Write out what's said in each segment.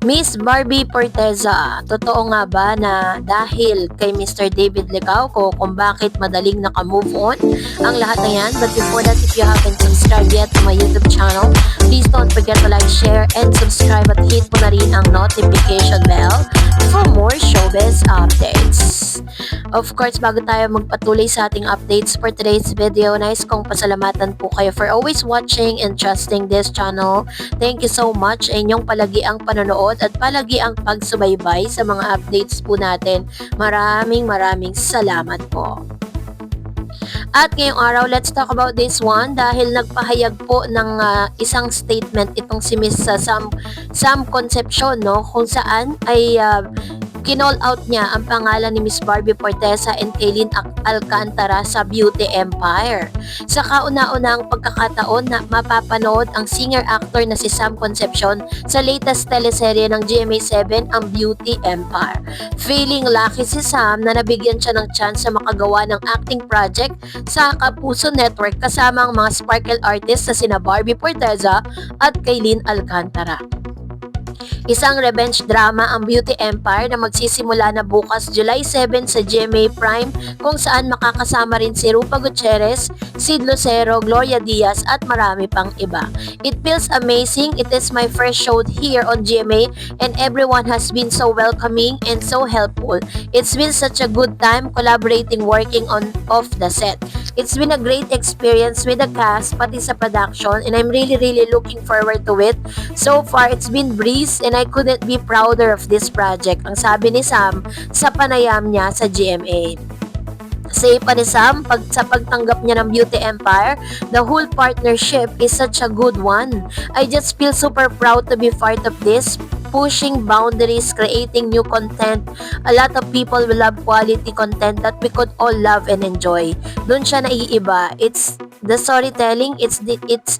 Miss Barbie Porteza, totoo nga ba na dahil kay Mr. David Licauco kung bakit madaling naka-move on ang lahat na yan? But before that, if you haven't subscribed yet to my YouTube channel, please don't forget to like, share, and subscribe at hit mo na rin ang notification bell for more showbiz updates. Of course, bago tayo magpatuloy sa ating updates for today's video, nais kong pasalamatan po kayo for always watching and trusting this channel. Thank you so much sa inyong palagi ang panonood at palagi ang pagsubaybay sa mga updates po natin. Maraming salamat po. At ngayong araw, let's talk about this one dahil nagpahayag po ng isang statement itong si Miss Sam Concepcion, no, kung saan ay kinall out niya ang pangalan ni Miss Barbie Porteza and Kaylin Alcantara sa Beauty Empire. Sa kauna-unang pagkakataon na mapapanood ang singer-actor na si Sam Concepcion sa latest teleserye ng GMA7, ang Beauty Empire. Feeling lucky si Sam na nabigyan siya ng chance na makagawa ng acting project sa Kapuso Network kasama ang mga sparkle artists na sina Barbie Porteza at Kaylin Alcantara. Isang revenge drama ang Beauty Empire na magsisimula na bukas July 7 sa GMA Prime kung saan makakasama rin si Rupa Gutierrez, Sid Lucero, Gloria Diaz at marami pang iba. It feels amazing. It is my first show here on GMA and everyone has been so welcoming and so helpful. It's been such a good time collaborating working on off the set. It's been a great experience with the cast pati sa production and I'm really looking forward to it. So far, it's been breeze and I couldn't be prouder of this project, ang sabi ni Sam sa panayam niya sa GMA. Say pa ni Sam, sa pagtanggap niya ng Beauty Empire, the whole partnership is such a good one. I just feel super proud to be part of this, pushing boundaries, creating new content. A lot of people will love quality content that we could all love and enjoy. Doon siya naiiba. It's the storytelling, it's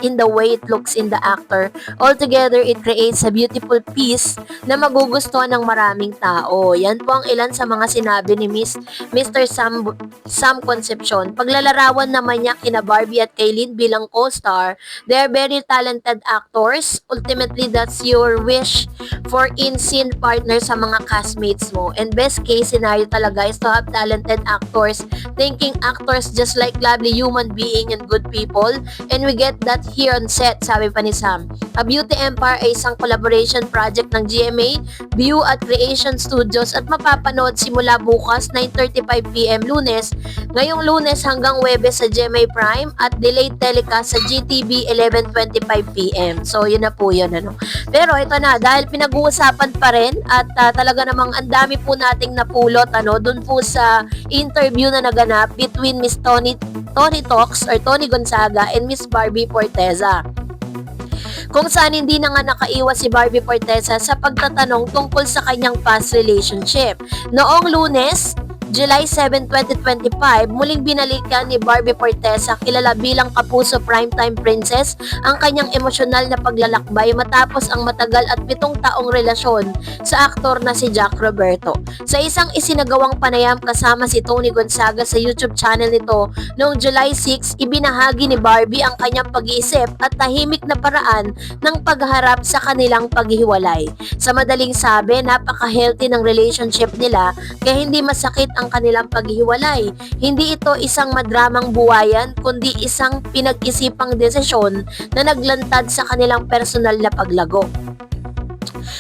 in the way it looks in the actor. Altogether, it creates a beautiful piece na magugustuhan ng maraming tao. Yan po ang ilan sa mga sinabi ni Mr. Sam Concepcion. Paglalarawan naman niya kina Barbie at Kaylin bilang co-star, they're very talented actors. Ultimately, that's your wish for in-scene partner sa mga castmates mo. And best case scenario talaga is to have talented actors, thinking actors just like lovely human being and good people. And we get that here on set, sabi pa ni Sam. A Beauty Empire ay isang collaboration project ng GMA, View at Creation Studios at mapapanood simula bukas 9:35pm Lunes, ngayong Lunes hanggang Huwebes sa GMA Prime at delayed telecast sa GTV 11:25pm. So yun na po yun, ano. Pero ito na, dahil pinag-uusapan pa rin at talaga namang ang dami po nating napulot, ano, dun po sa interview na naganap between Miss Tony Talks or Tony Gonzaga and Miss Barbie Porteza, kung saan hindi na nga nakaiwas si Barbie Porteza sa pagtatanong tungkol sa kanyang past relationship. Noong Lunes, July 7, 2025, muling binalikan ni Barbie Porteza, kilala bilang Kapuso Primetime Princess, ang kanyang emosyonal na paglalakbay matapos ang matagal at 7 taong relasyon sa aktor na si Jack Roberto. Sa isang isinagawang panayam kasama si Tony Gonzaga sa YouTube channel nito noong July 6, ibinahagi ni Barbie ang kanyang pag-iisip at tahimik na paraan ng pagharap sa kanilang paghihiwalay. Sa madaling sabi, napaka-healthy ng relationship nila kaya hindi masakit ang kanilang paghihiwalay. Hindi ito isang madramang buwayan kundi isang pinag-isipang desisyon na naglantad sa kanilang personal na paglago.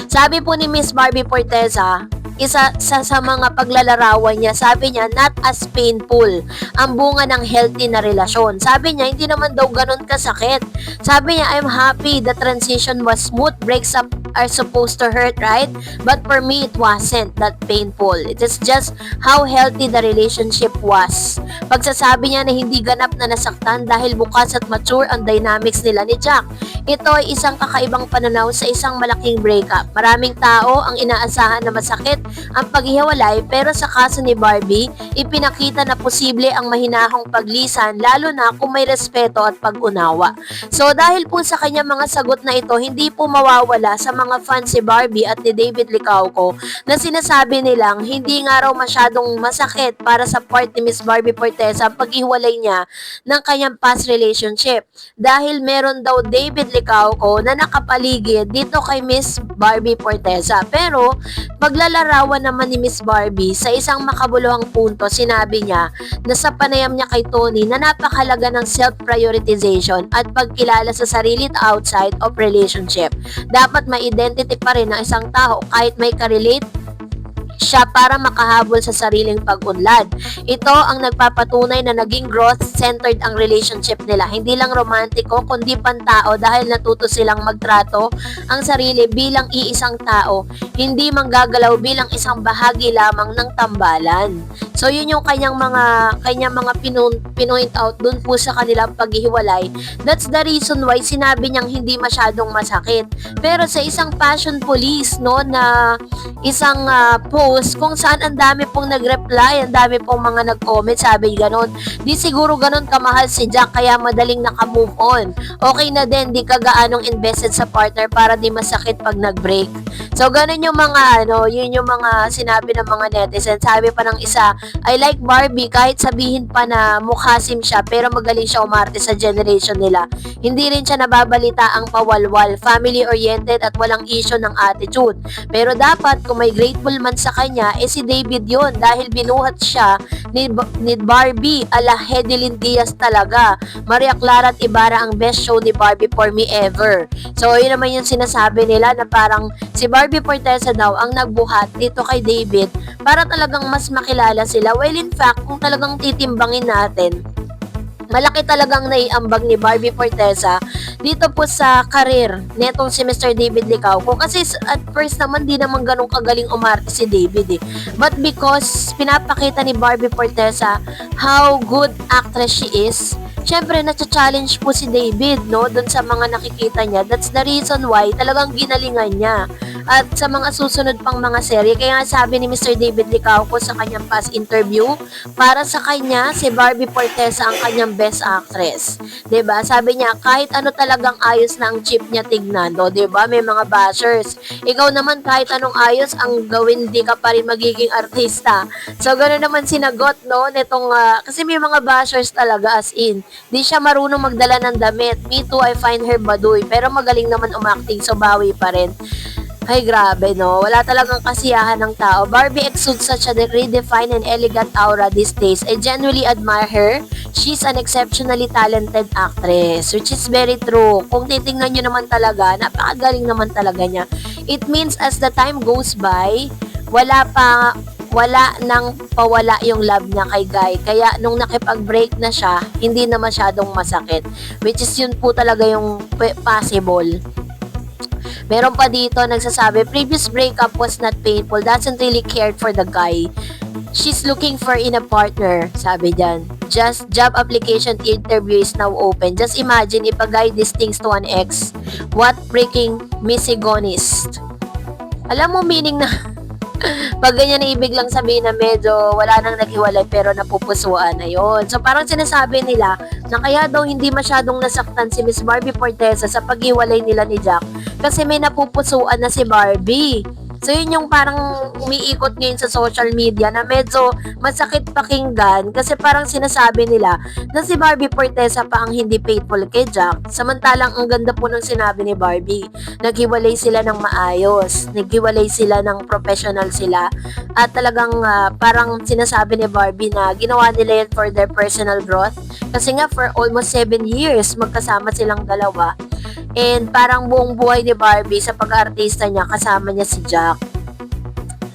Sabi po ni Miss Barbie Porteza, isa sa mga paglalarawan niya, sabi niya, not as painful ang bunga ng healthy na relasyon. Sabi niya, hindi naman daw ganun kasakit. Sabi niya, I'm happy the transition was smooth. Breaks up are supposed to hurt, right? But for me, it wasn't that painful. It is just how healthy the relationship was. Pagsasabi niya na hindi ganap na nasaktan dahil bukas at mature ang dynamics nila ni Jack. Ito ay isang kakaibang pananaw sa isang malaking breakup. Maraming tao ang inaasahan na masakit ang paghihiwalay, pero sa kaso ni Barbie, ipinakita na posible ang mahinahong paglisan lalo na kung may respeto at pag-unawa. So dahil po sa kanyang mga sagot na ito, hindi po mawawala sa mga fans si Barbie at ni David Licauco na sinasabi nilang hindi nga raw masyadong masakit para sa part ni Miss Barbie Fortesa ang paghiwalay niya ng kanyang past relationship dahil meron daw David Licauco na nakapaligid dito kay Miss Barbie Fortesa. Pero paglalarawan naman ni Miss Barbie sa isang makabuluhang punto, sinabi niya na sa panayam niya kay Tony na napakalaga ng self-prioritization at pagkilala sa sarili outside of relationship. Dapat may identity pa rin ng isang tao kahit may karelate siya para makahabol sa sariling pag-unlad. Ito ang nagpapatunay na naging growth-centered ang relationship nila. Hindi lang romantiko, kundi pantao dahil natuto silang magtrato ang sarili bilang iisang tao, hindi manggagalaw bilang isang bahagi lamang ng tambalan. So yun yung kanyang mga pinoint out dun po sa kanilang paghihiwalay. That's the reason why sinabi niyang hindi masyadong masakit. Pero sa isang fashion police no na isang post kung saan ang dami pong nag-reply, ang dami pong mga nag-comment, sabi ganon, di siguro ganon kamahal si Jack kaya madaling naka-move on. Okay na din, di ka gaanong invested sa partner para di masakit pag nag-break. So ganon yung mga yun yung mga sinabi ng mga netizens. Sabi pa ng isa, I like Barbie kahit sabihin pa na mukhasim siya pero magaling siya umarte sa generation nila. Hindi rin siya nababalita ang pawalwal, family-oriented at walang issue ng attitude. Pero dapat kung may grateful man sa kanya, si David yon dahil binuhat siya ni Barbie ala Hedelin Diaz talaga. Maria Clara at Ibarra ang best show ni Barbie for me ever. So yun naman yung sinasabi nila na parang si Barbie Fortesa daw ang nagbuhat dito kay David para talagang mas makilala sila. Well, in fact, kung talagang titimbangin natin, malaki talagang naiambag ni Barbie Fortesa dito po sa karir netong si Mr. David Licauco. Kasi at first naman di naman ganun kagaling umarte si David eh. But because pinapakita ni Barbie Fortesa how good actress she is, syempre na-challenge po si David no doon sa mga nakikita niya. That's the reason why talagang ginalingan niya. At sa mga susunod pang mga serye, kaya sabi ni Mr. David Licauco sa kanyang past interview, para sa kanya, si Barbie Fortesa ang kanyang best actress. 'Di ba? Sabi niya, kahit ano talagang ayos na ang chip niya tignan. O, 'di ba? May mga bashers. Ikaw naman, kahit anong ayos ang gawin, di ka pa rin magiging artista. So, gano'n naman sinagot, no? Netong, kasi may mga bashers talaga as in. Di siya marunong magdala ng damit. Me too, I find her baduy. Pero magaling naman umacting, so bawi pa rin. Ay, grabe, no? Wala talagang kasiyahan ng tao. Barbie exudes such a redefined and elegant aura these days. I genuinely admire her. She's an exceptionally talented actress, which is very true. Kung titingnan nyo naman talaga, napakagaling naman talaga niya. It means as the time goes by, wala nang pawala yung love niya kay Guy. Kaya nung nakipag-break na siya, hindi na masyadong masakit. Which is yun po talaga yung possible. Meron pa dito nagsasabi, previous breakup was not painful, doesn't really care for the guy. She's looking for in a partner, sabi dyan. Just job application interview is now open. Just imagine if a guy these things to an ex. What freaking misogynist. Alam mo meaning na pag ganyan na ibig lang sabihin na medyo wala nang naghiwalay pero napupusuan, ayun. So parang sinasabi nila na kaya daw hindi masyadong nasaktan si Miss Barbie Fortesa sa paghiwalay nila ni Jack kasi may napupusuan na si Barbie. So yun yung parang umiikot ngayon sa social media na medyo masakit pakinggan kasi parang sinasabi nila na si Barbie Fortesa pa ang hindi faithful kay Jack. Samantalang ang ganda po ng sinabi ni Barbie. Naghiwalay sila ng maayos, naghiwalay sila ng professional sila at talagang parang sinasabi ni Barbie na ginawa nila yan for their personal growth kasi nga for almost 7 years magkasama silang dalawa. And parang buong buhay ni Barbie sa pag-artista niya, kasama niya si Jack.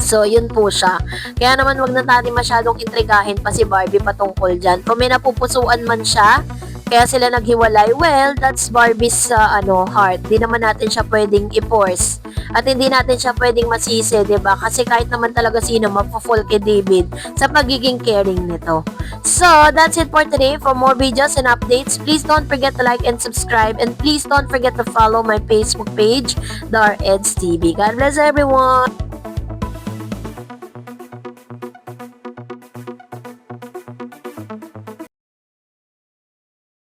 So, yun po siya. Kaya naman wag na natin masyadong intrigahin pa si Barbie patungkol dyan. Kung may napupusuan man siya, kaya sila naghiwalay, well, that's Barbie's heart. Di naman natin siya pwedeng i-force. At hindi natin siya pwedeng masisi, diba? Kasi kahit naman talaga sino mapufall kay David sa pagiging caring nito. So, that's it for today. For more videos and updates, please don't forget to like and subscribe. And please don't forget to follow my Facebook page, The REDS TV. God bless everyone!